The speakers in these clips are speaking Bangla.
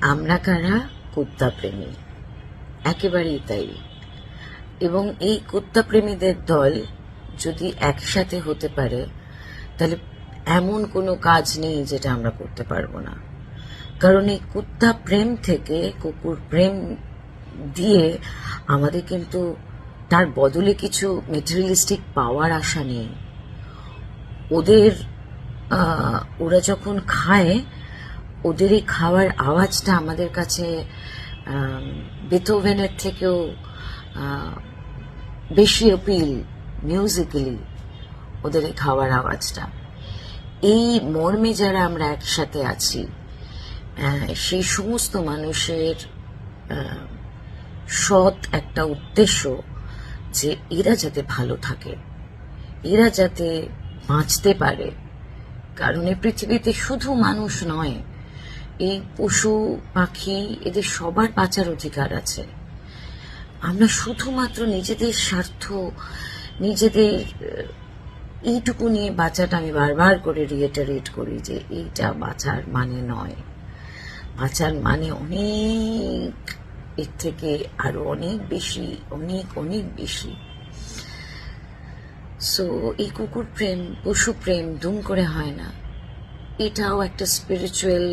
আমরা কারা? কুত্তা প্রেমী, একেবারেই তাই। এবং এই কুত্তা প্রেমীদের দল যদি একসাথে হতে পারে তাহলে এমন কোনো কাজ নেই যেটা আমরা করতে পারবো না। কারণ এই কুত্তা প্রেম থেকে কুকুর প্রেম দিয়ে আমাদের কিন্তু তার বদলে কিছু মেটেরিয়ালিস্টিক পাওয়ার আশা নেই। ওরা যখন খায়, ওদের এই খাওয়ার আওয়াজটা আমাদের কাছে বেথোভেনের থেকেও বেশি অপিল মিউজিক্যালি, ওদের এই খাওয়ার আওয়াজটা। এই মর্মে যারা আমরা একসাথে আছি, সেই সমস্ত মানুষের সৎ একটা উদ্দেশ্য যে এরা যাতে ভালো থাকে, এরা যাতে বাঁচতে পারে। কারণ এই পৃথিবীতে শুধু মানুষ নয়, এই পশু পাখি এদের সবার বাঁচার অধিকার আছে। আমরা শুধুমাত্র নিজেদের স্বার্থ, নিজেদের এইটুকু নিয়ে বাঁচাটা, আমি বারবার করে রিয়েটারেট করি যে এইটা বাঁচার মানে নয়। বাঁচার মানে অনেক, এর থেকে আরো অনেক বেশি, অনেক অনেক বেশি। সো এই কুকুর প্রেম, পশু প্রেম দুম করে হয় না। এটাও একটা স্পিরিচুয়াল,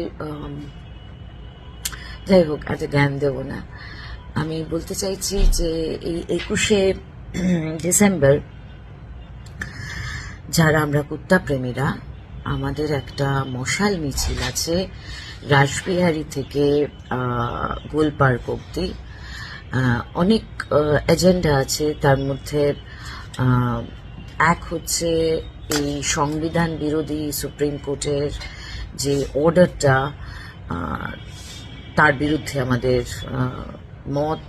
যাই হোক, এত জ্ঞান দেব না। আমি বলতে চাইছি যে এই 21শে ডিসেম্বর যারা আমরা কুত্তা প্রেমীরা, আমাদের একটা মশাল মিছিল আছে রাসবিহারী থেকে গোল পার্ক অব্দি। অনেক এজেন্ডা আছে, তার মধ্যে এক হচ্ছে এই সংবিধান বিরোধী সুপ্রিম কোর্টের যে অর্ডারটা, তার বিরুদ্ধে আমাদের মত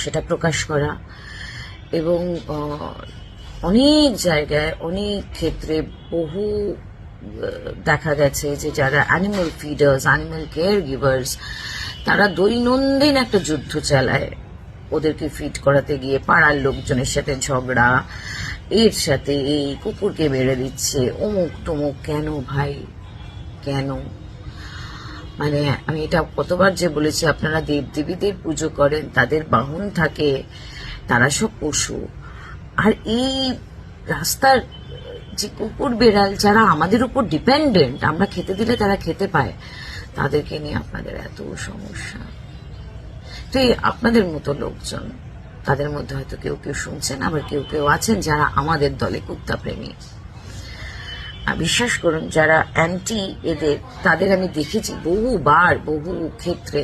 সেটা প্রকাশ করা। এবং অনেক জায়গায়, অনেক ক্ষেত্রে বহু দেখা গেছে যে যারা অ্যানিমাল ফিডার্স, অ্যানিমাল কেয়ার গিভার্স, তারা দৈনন্দিন একটা যুদ্ধ চালায়। ওদেরকে ফিড করাতে গিয়ে পাড়ার লোকজনের সাথে ঝগড়া, এর সাথে এই কুকুরকে মেরে দিচ্ছে, অমুক তমুক। কেন ভাই, কেন? মানে আমি এটা কতবার যে বলেছি, আপনারা দেবদেবীদের পুজো করেন, তাদের বাহন থাকে, তারা সব পশু। আর এই রাস্তার যে কুকুর বেড়াল যারা আমাদের উপর ডিপেন্ডেন্ট, আমরা খেতে দিলে তারা খেতে পায়, তাদেরকে নিয়ে আপনাদের এত সমস্যা। তো এই আপনাদের মতো লোকজন, তাদের মধ্যে হয়তো কেউ কেউ শুনছেন, আবার কেউ কেউ আছেন যারা আমাদের দলে কুত্তা প্রেমী। আর বিশ্বাস করুন, যারা অ্যান্টি এদের, তাদের আমি দেখেছি বহুবার, বহু ক্ষেত্রে।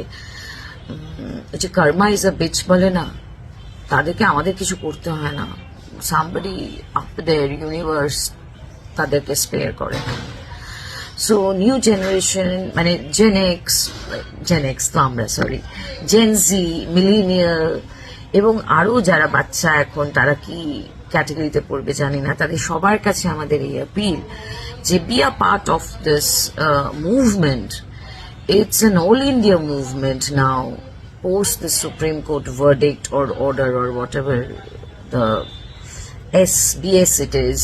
যে কর্মা ইজ আ বিচ বলে না, তাদেরকে আমাদের কিছু করতে হয় না। সামবডি আপ দেয়ার ইউনিভার্স তাদেরকে স্পেয়ার করে। সো নিউ জেনারেশন, মানে জেনেক্স তো আমরা, সরি, জেনজি, মিলিনিয়াল এবং আরো যারা বাচ্চা এখন, তারা কি ক্যাটাগরিতে পড়বে জানি না, তাদের সবার কাছে আমাদের এই অ্যাপিল যে be a part of this movement. It's an all India movement now, post the Supreme Court verdict or order or whatever the BS it is.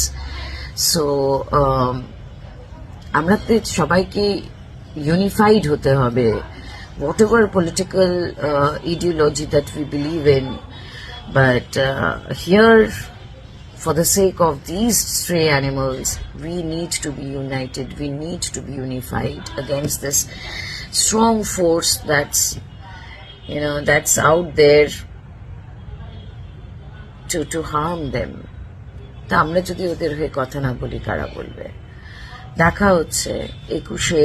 So আমরা তো সবাইকে ইউনিফাইড হতে হবে, whatever political ideology that we believe in. But here, for the sake of these stray animals, we need to be united. We need to be unified against this strong force that's out there to harm them. তা আমরা যদি ওদের হয়ে কথা না বলি, কারা বলবে? দেখা হচ্ছে 21শে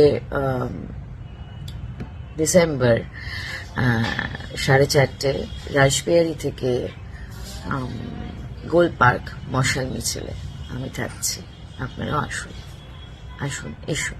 ডিসেম্বর 4:30 রাসবিহারী থেকে গোল পার্ক মশাল মিছিলে আমি থাকছি। আপনারাও আসুন, এসো।